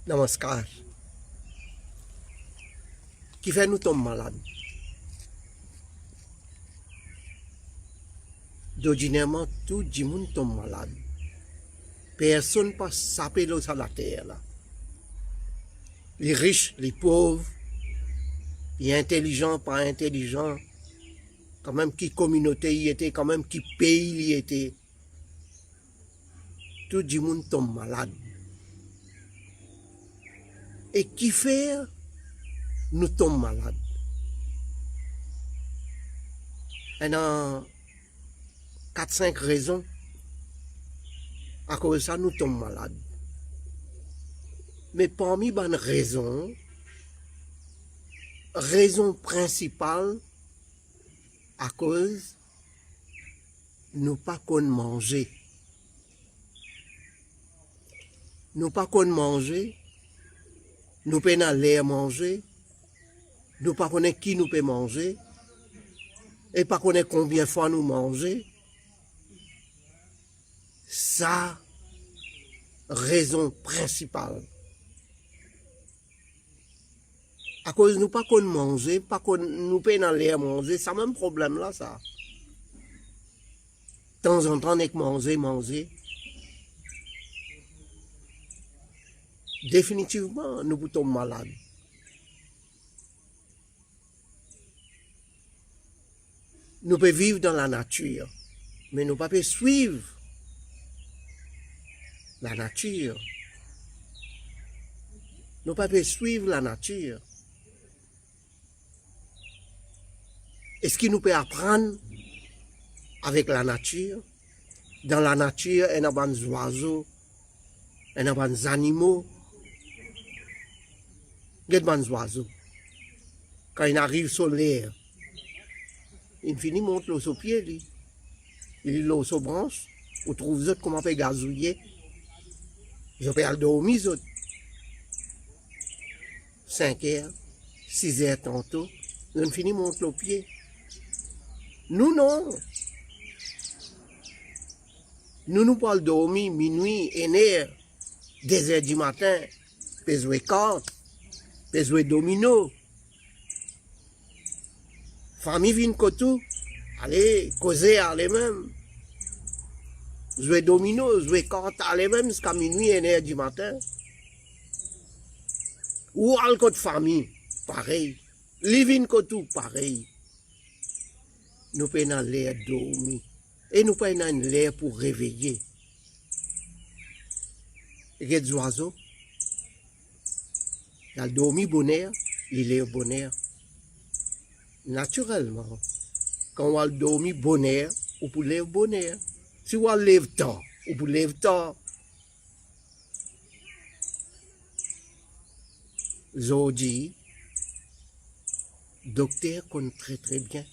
Namaskar. Qui fait nous tomber malades. D'ordinairement, tout le monde tombe malade. Personne ne peut saper l'eau sur la terre. Là. Les riches, les pauvres, les intelligents, pas intelligents, quand même qui communauté y était, quand même qui pays y était. Tout le monde tombe malade. Et qui fait nous tombons malades. Il y a 4-5 raisons à cause de ça nous tombons malades. Mais parmi les raison principale à cause nous pas qu'on manger. Nous pas qu'on manger. Nous pouvons aller manger, nous ne connaissons pas qui nous peut manger, et pas connaître combien de fois nous manger. Ça, raison principale. À cause de nous pas qu'on manger, pas qu'on nous pouvons aller manger, c'est le même problème là, ça. De temps en temps, on est manger. Définitivement, nous tombons malades. Nous pouvons vivre dans la nature, mais nous ne pouvons pas suivre la nature. Nous ne pouvons pas suivre la nature. Est-ce qu'il nous peut apprendre avec la nature? Dans la nature, il y a des oiseaux, il y a des animaux. Il y a des oiseaux. Quand il arrive sur l'air, il finit monte l'eau sur pied, il est l'eau sur branche, on trouve autres comment peut gazouiller. Ils ont dormir, 5 heures, 6 heures tantôt, ils finit monte l'eau pied. Nous non. Nous parlons dormir minuit, 1 heure, 2 heures du matin, puis jouer cartes. Peut jouer domino. Famille vient kotou. Allez, causer à les-mêmes. Jouer domino, jouer carte à les-mêmes jusqu'à minuit, 1 heure du matin. Ou à l'autre famille, pareil. Living kotou, pareil. Nous prenons l'air dormir. Et nous prenons l'air pour réveiller. Il y a des oiseaux. Il a dormi bonheur, il est au bonheur. Naturellement, quand on a dormi bonheur, on peut lever bonheur. Si on lève tard, on peut lever tard. Aujourd'hui, docteur connaît très très bien.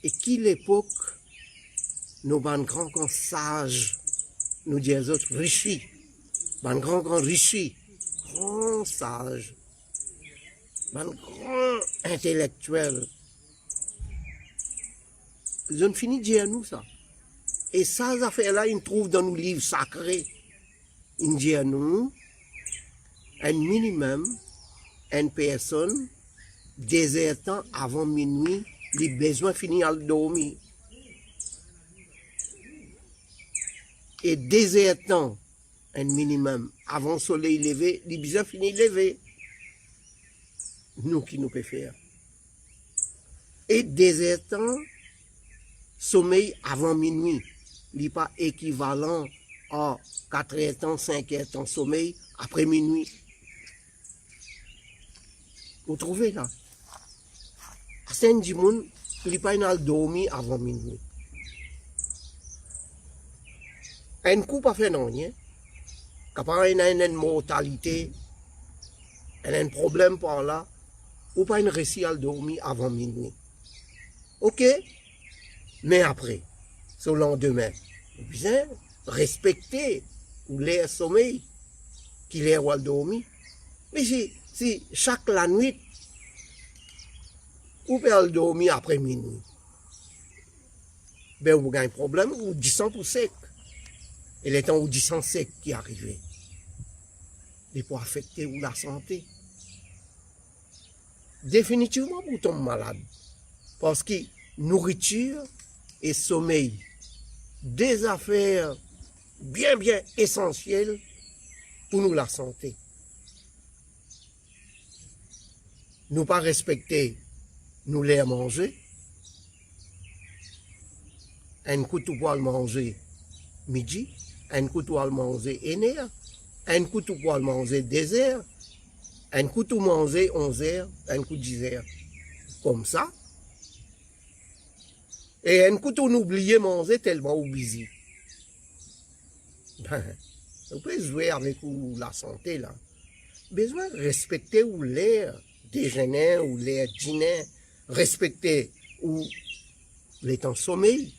Et qui l'époque, nos grands sages, nous disons autres riches, grands riches, grand sage, un grand intellectuel. Ils ont fini de dire nous ça. Et ça, ces affaires-là, ils trouvent dans nos livres sacrés. Ils disent nous, un minimum, une personne, désertant avant minuit, les besoins finis à dormir. Et désertant, un minimum, avant le soleil levé, les besoins finis lever. Nous qui nous pouvons faire. Et désertant, sommeil avant minuit, il n'est pas équivalent à 4 heures temps, 5 heures temps sommeil après minuit. Vous trouvez là? À Saint-Dimoun, il n'est pas dormir avant minuit. Un coup pas fait non, rien. Quand il y a une mortalité, il y a un problème par là, ou pas une récit à dormir avant minuit. Ok? Mais après, ce lendemain, bien respecter l'air sommeil qu'il est à dormir. Mais si chaque la nuit, ou peut dormir après minuit, ben vous avez un problème, ou 10 pour sec. Et les temps où 10 sec qui arrivait. il peut affecter ou la santé. Définitivement pour tomber malade. Parce que nourriture et sommeil, des affaires bien essentielles pour nous la santé. Nous pas respecter, nous les manger. Un coup pour le manger midi, un coup pour le manger éner, un coup pour le manger 2 heures, un coup pour manger 11 heures, un coup 10 heures. Comme ça. Et un coup on oublie manger tellement busy. Ben, on peut jouer avec la santé là. Besoin de respecter ou l'air déjeuner ou l'air dîner, respecter ou les temps sommeil.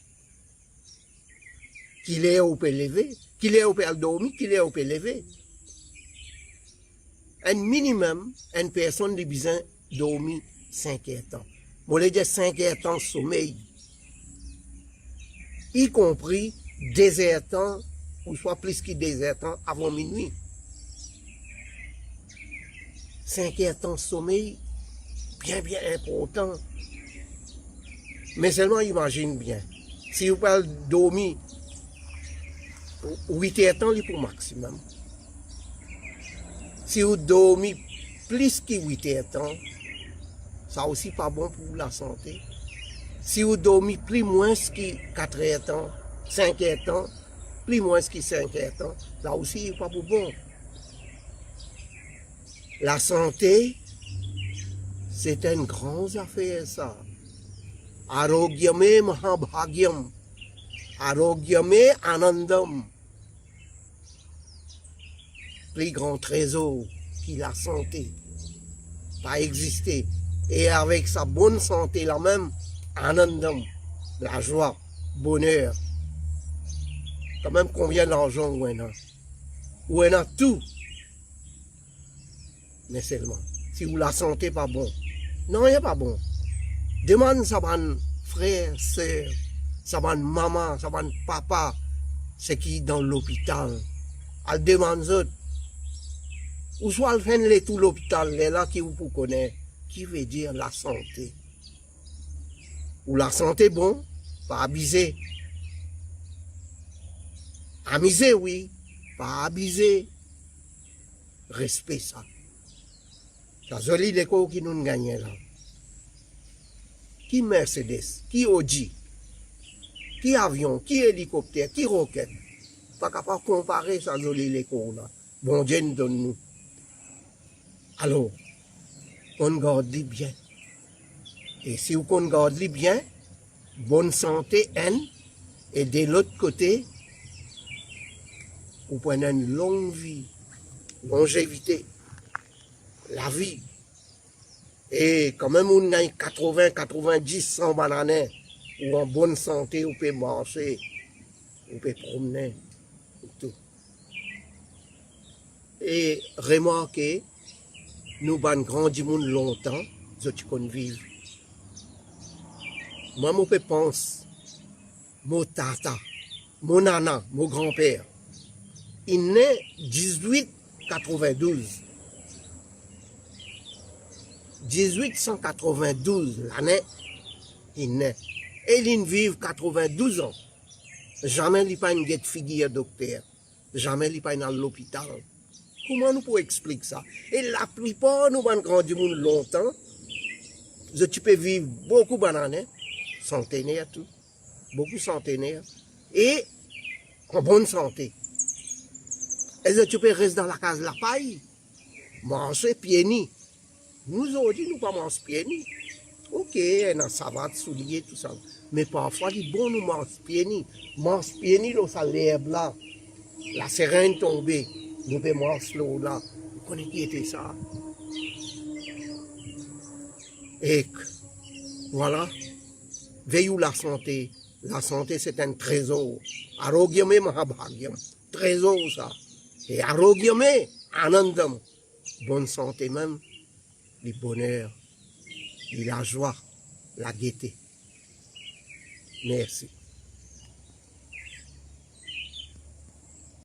Qu'il est au peut lever, qu'il est au peut dormir, qu'il est au peut lever. Un minimum, une personne a besoin de dormir 5 heures de temps. Moi, je dis 5 heures de temps sommeil. Y compris 2 heures de temps, ou soit plus que 2 heures de temps avant minuit. 5 heures de temps sommeil, bien important. Mais seulement imagine bien, si vous parlez de dormir 8 heures de temps, c'est pour maximum. Si vous dormez plus que 8 heures de temps, ça aussi pas bon pour la santé. Si vous dormez plus moins que 4 heures de temps, 5 heures de temps, plus moins que 5 heures de temps, ça aussi pas pour bon. La santé, c'est une grande affaire ça. Arogyame mahabhagyam. Arogyame anandam. Plus grand trésor qui la santé. Pas exister. Et avec sa bonne santé là même, anandam, la joie, bonheur. Quand même combien d'argent on a? On a tout. Mais seulement, si vous la santé pas bon. Non, il n'est pas bon. Demande ça van frère, soeur, ça van maman, ça van papa, c'est qui dans l'hôpital. Elle demande eux. Ou soit elle fait tout l'hôpital, là qui vous connaît, qui veut dire la santé. Ou la santé bon, pas abuser. Amuser, oui, pas abuser. Respect ça. C'est joli l'écho qui nous gagne là. Qui Mercedes, qui Audi, qui avion, qui hélicoptère, qui roquette. Pas capable de comparer ça joli l'écho là. Bon Dieu nous donne nous. Alors, on garde bien. Et si on garde bien, bonne santé, et de l'autre côté, vous prenez une longue vie, longévité, la vie. Et quand même, on a 80, 90, 100 bananes, ou en bonne santé, on peut marcher, on peut promener, et tout. Et remarquez, nous avons grandi longtemps, je qu'on vivre. Moi, je peux penser, mon tata, mon nana, mon grand-père, il naît 1892. 1892, l'année, il naît. Et il vit 92 ans. Jamais il n'a pas une figure docteur. Jamais il n'a pas dans l'hôpital. Comment nous pouvons expliquer ça? Et la plupart, nous avons grandi longtemps. Tu peux vivre beaucoup d'années, centenaires, tout. Beaucoup centenaires. Et en bonne santé. Et tu peux rester dans la case de la paille, manger pieds nus. Nous aujourd'hui, nous ne pas manger pieds nus. Ok, on a savate, souliers, tout ça. Mais parfois, il est bon nous manger pieds nus. Manger pieds nus, ça l'herbe là. La sérène tombée. Nous pouvons manger l'eau là. Vous connaissez qui était ça? Et voilà. Veillez la santé. La santé, c'est un trésor. Arogyame mahabhagyam. Trésor, ça. Et arogyame anandam. Bonne santé même. Le bonheur. Et la joie. La gaieté. Merci.